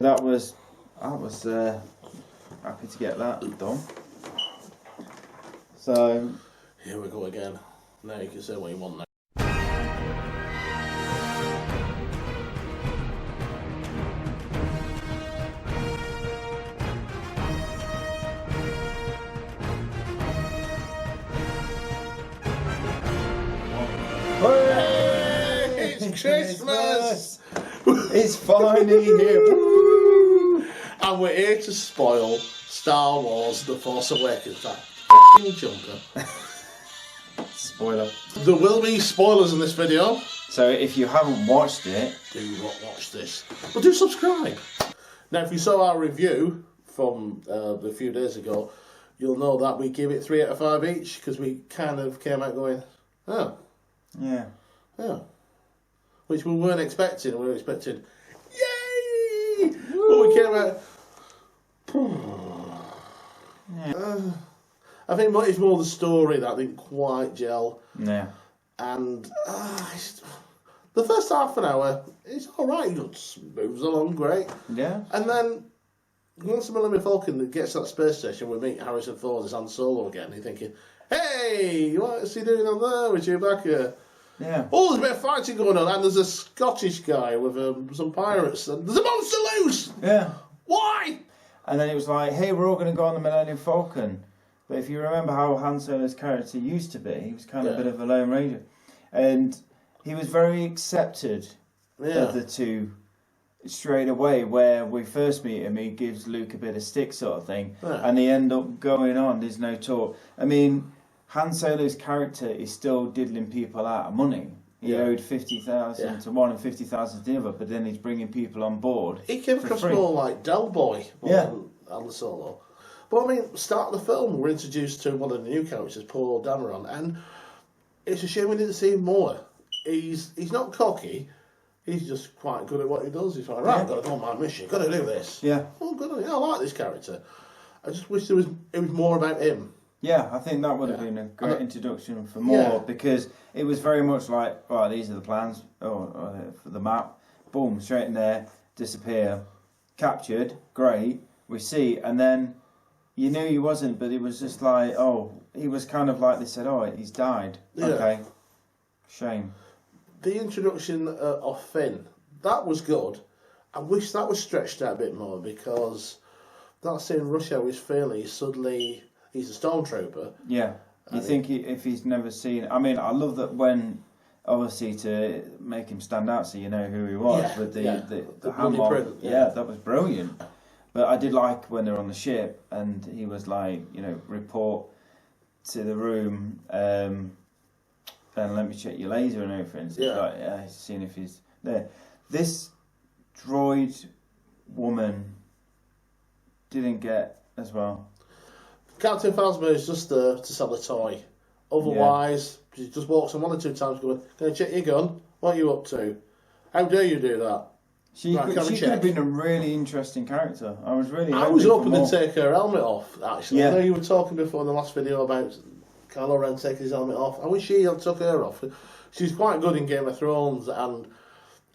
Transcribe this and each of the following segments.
I was happy to get that done. So here we go again. Now you can say what you want now. Hey, it's Christmas! It's finally here. Woo! And we're here to spoil Star Wars The Force Awakens. That f***ing jumper. Spoiler. There will be spoilers in this video. So if you haven't watched it, Do not watch this. But do subscribe. Now, if you saw our review from a few days ago, you'll know that we give it 3 out of 5 each, because we kind of came out going, oh. yeah. Which we weren't expecting. We were expecting, yay! But we came out. I think it's more the story that didn't quite gel. Yeah. And the first half an hour, it's alright. It moves along great. Yeah. And then once the Millennium Falcon gets to that space station, we meet Harrison Ford as Han Solo again. And you're thinking, hey, what's he doing on there with Chewbacca? Yeah. Oh, there's a bit of fighting going on, and there's a Scottish guy with some pirates, and there's a monster loose! Yeah. Why? And then it was like, hey, we're all going to go on the Millennium Falcon. But if you remember how Han Solo's character used to be, he was kind of a bit of a Lone Ranger. And he was very accepted of the two straight away. Where we first meet him, he gives Luke a bit of stick sort of thing. Yeah. And they end up going on, there's no talk. I mean, Han Solo's character is still diddling people out of money. He owed 50,000 to one and 50,000 to the other, but then he's bringing people on board. He came across more like Del Boy than Han Solo. But I mean, start of the film, we're introduced to one of the new characters, Paul Dameron, and it's a shame we didn't see him more. He's not cocky. He's just quite good at what he does. He's like, right, I've got to go on my mission. Got to do this. Yeah. Oh, good. Yeah, I like this character. I just wish it was more about him. Yeah, I think that would have been a great introduction for more, because it was very much like, right, these are the plans for the map. Boom, straight in there, disappear, captured, great, we see, and then you knew he wasn't, but it was just like, oh, he was kind of like, they said, oh, he's died. Yeah. Okay, shame. The introduction of Finn, that was good. I wish that was stretched out a bit more, because that scene in Rush Hour is fairly suddenly... He's a stormtrooper. Yeah. You think if he's never seen... I mean, I love that when, obviously, to make him stand out so you know who he was, with the hammer. Yeah, that was brilliant. But I did like when they were on the ship and he was like, report to the room and let me check your laser and everything. So like, seeing if he's there. This droid woman didn't get as well. Captain Phasma is just there to sell a toy. Otherwise, she just walks in 1 or 2 times going, can I check your gun? What are you up to? How dare you do that? She could have been a really interesting character. I was hoping to take her helmet off, actually. Yeah. I know you were talking before in the last video about Kylo Ren taking his helmet off. I wish she had took her off. She's quite good in Game of Thrones, and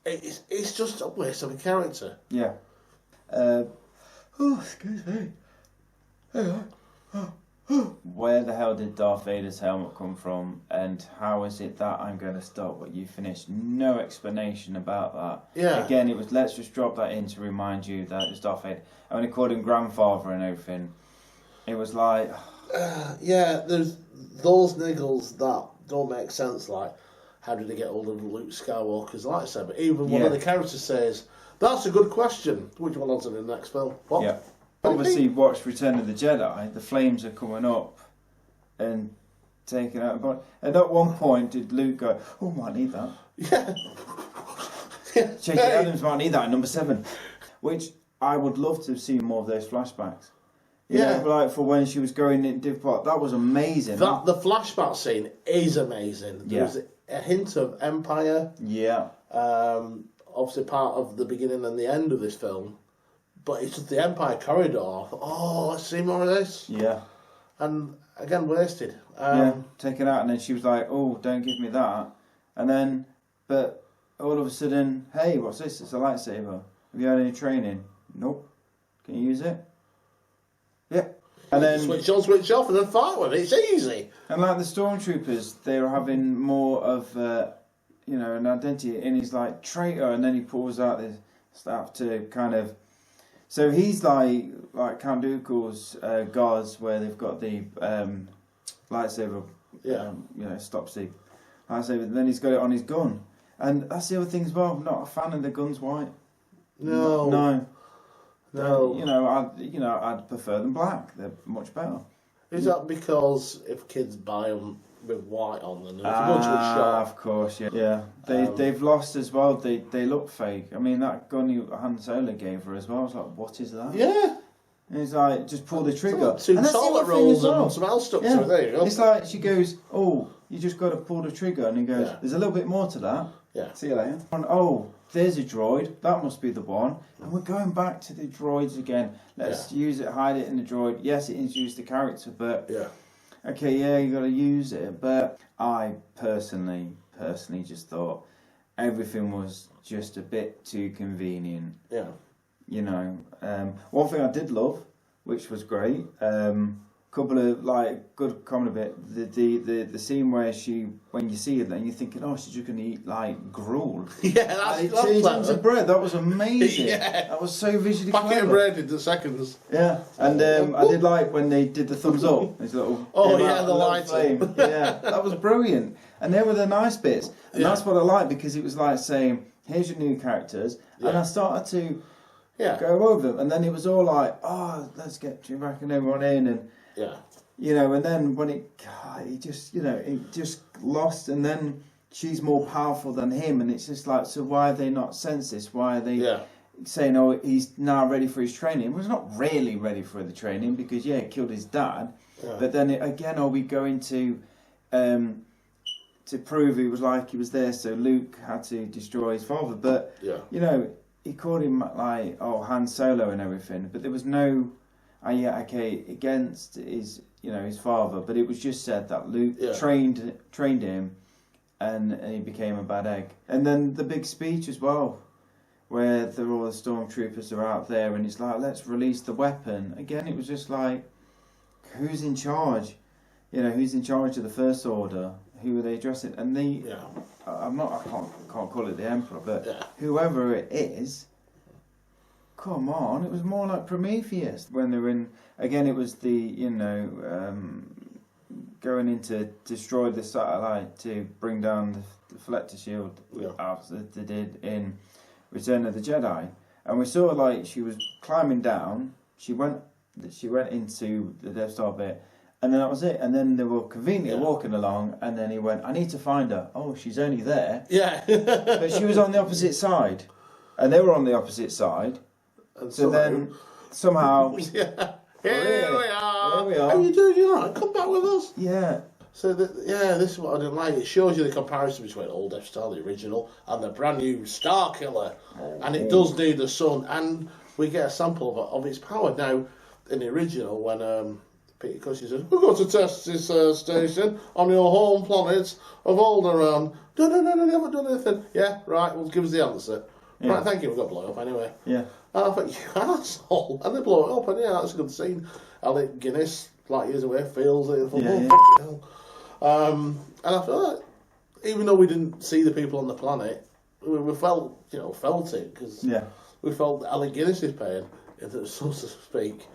it's just a waste of a character. Yeah. Excuse me. Where the hell did Darth Vader's helmet come from, and how is it that I'm going to stop what you finished? No explanation about that. Yeah. Again, it was, let's just drop that in to remind you that it's Darth Vader. And when he called him grandfather and everything, it was like... there's those niggles that don't make sense, like, how did they get hold of Luke Skywalker's lightsaber? Even one of the characters says, that's a good question, which we'll answer in the next film. What? Yeah. Obviously, watch Return of the Jedi. The flames are coming up and taking out. And at one point, did Luke go, "Oh, might need that"? Yeah. J.J. Abrams might need that at number 7. Which I would love to see more of those flashbacks. You know, like for when she was going in Div Plot, that was amazing. The flashback scene is amazing. There's a hint of Empire. Yeah. Obviously, part of the beginning and the end of this film. But it's just the Empire corridor. Oh, let's see more of this. Yeah. And again, wasted. Taken out, and then she was like, "Oh, don't give me that." And then, but all of a sudden, hey, what's this? It's a lightsaber. Have you had any training? Nope. Can you use it? Yeah. And then switch on, switch off, and then fight with it. It's easy. And like the stormtroopers, they were having more of, an identity, and he's like traitor, and then he pulls out this stuff to kind of. So he's like Count Dooku's guards, where they've got the lightsaber, stops the lightsaber. Then he's got it on his gun, and that's the other thing as well. I'm not a fan of the guns white. No. I'd prefer them black. They're much better. Is that because if kids buy them with white on them, there's much of a shot? Of course, yeah. They've lost as well. They look fake. I mean, that gun Han Solo gave her as well. I was like, what is that? Yeah. And he's like, just pull the trigger. Two toilet rolls and some else stuck to it. There you go. It's like she goes, oh, you just got to pull the trigger, and he goes, there's a little bit more to that. Yeah. See you later. And, oh, there's a droid. That must be the one. And we're going back to the droids again. Let's use it, hide it in the droid. Yes, it introduced the character, but you got to use it. But I personally just thought everything was just a bit too convenient. Yeah. One thing I did love, which was great, couple of good comedy bit. The scene where when you see it, then you're thinking, oh, she's just gonna eat gruel. Yeah, that's changed into bread. That was amazing. That was so visually clever. Packet of bread in seconds. Yeah, and I did like when they did the thumbs up. His little the light flame. Yeah, that was brilliant. And they were the nice bits, and that's what I like, because it was like saying, here's your new characters, and I started to. Go over them, and then it was all like, oh, let's get Chewbacca and everyone in, and and then when it just lost, and then she's more powerful than him, and it's just like, so why have they not sensed this? Why are they saying, oh, he's now ready for his training? Well, he's not really ready for the training, because he killed his dad, but then again, are we going to prove he was there, so Luke had to destroy his father, but he called him Han Solo and everything, but there was no, against his his father, but it was just said that Luke trained him, and he became a bad egg. And then the big speech as well, where all the stormtroopers are out there, and it's like, let's release the weapon. Again, it was just like, who's in charge? Who's in charge of the First Order? Who are they addressing? And I can't call it the Emperor, but whoever it is, come on, it was more like Prometheus when they were in. Again, it was the going in to destroy the satellite to bring down the Deflector shield, after they did in Return of the Jedi, and we saw she was climbing down. She went into the Death Star bit. And then that was it. And then they were conveniently walking along, and then he went, I need to find her. Oh, she's only there. Yeah. But she was on the opposite side. And they were on the opposite side. And so then, somehow... Here we are. How you doing? You alright? Come back with us. Yeah. So, this is what I didn't like. It shows you the comparison between Old Death Star, the original, and the brand new Star Killer. And it does need the sun. And we get a sample of its power. Now, in the original, when... Peter Cushing says, we've got to test this station on your home planet of Alderaan. No, they haven't done anything. Yeah, right, well, give us the answer. Yeah. Right, thank you, we've got to blow it up anyway. Yeah. And I thought, you asshole. And they blow it up, and that's a good scene. Alec Guinness, light years away, feels it. And I thought, even though we didn't see the people on the planet, we felt it, because we felt Alec Guinness's pain, so to speak.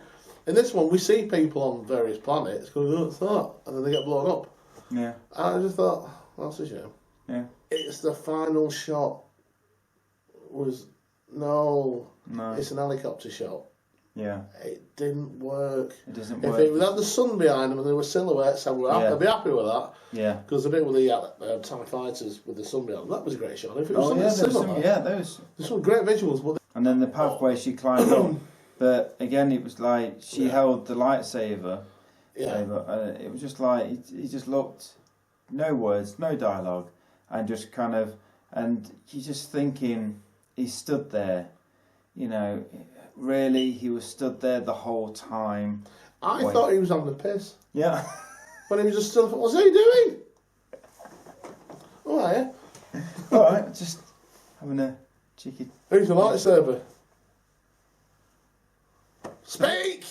In this one, we see people on various planets going, oh, what's that? And then they get blown up. Yeah. And I just thought, that's a shame. Yeah. It's the final shot no, it's an helicopter shot. Yeah. It didn't work. It doesn't work. If it had the sun behind them and there were silhouettes, I'd be happy with that. Yeah. Because the bit with the TIE fighters with the sun behind them, that was a great shot. If it was something similar, there's some great visuals. But and then the pathway she climbed up. But again, it was like she held the lightsaber. Yeah. It was just like he just looked, no words, no dialogue, and just kind of, and you're just thinking he stood there, really he was stood there the whole time. I thought he was having a piss. Yeah. When he was just still, what's he doing? All right. All right, just having a cheeky. Who's the lightsaber? Speak!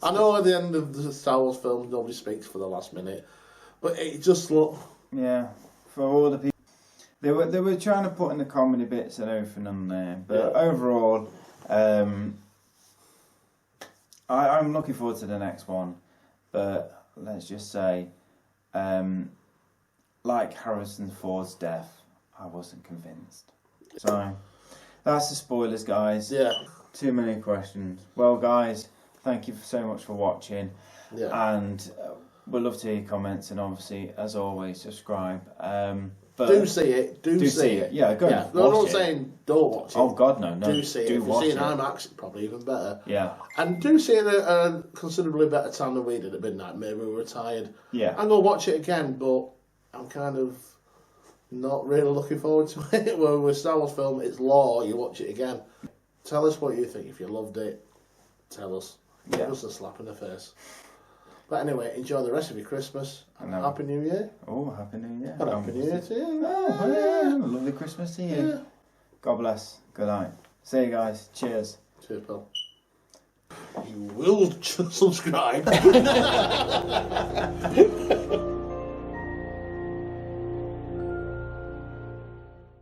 I know at the end of the Star Wars films nobody speaks for the last minute, but it just looked... Yeah, for all the people... They were trying to put in the comedy bits and everything on there, but overall, I'm looking forward to the next one, but let's just say, like Harrison Ford's death, I wasn't convinced. So, that's the spoilers, guys. Yeah. Too many questions. Well, guys, thank you so much for watching, and we'd love to hear your comments, and obviously, as always, subscribe. But do see it. Do see it. Yeah, go. Yeah. No, I'm not saying don't watch it. Oh God, no. Do see it. Do if you watch see it it. in IMAX, it's probably even better. Yeah. And do see it at a considerably better time than we did at midnight. Maybe we were tired. Yeah. I'm gonna watch it again, but I'm kind of not really looking forward to it. Well, with a Star Wars film, it's law. You watch it again. Tell us what you think. If you loved it, tell us. Give us a slap in the face. But anyway, enjoy the rest of your Christmas. And Happy New Year. Oh, Happy New Year. And Happy New Year to you. Oh, yeah. Lovely Christmas to you. Yeah. God bless. Good night. See you guys. Cheers. Cheers, pal. You will subscribe.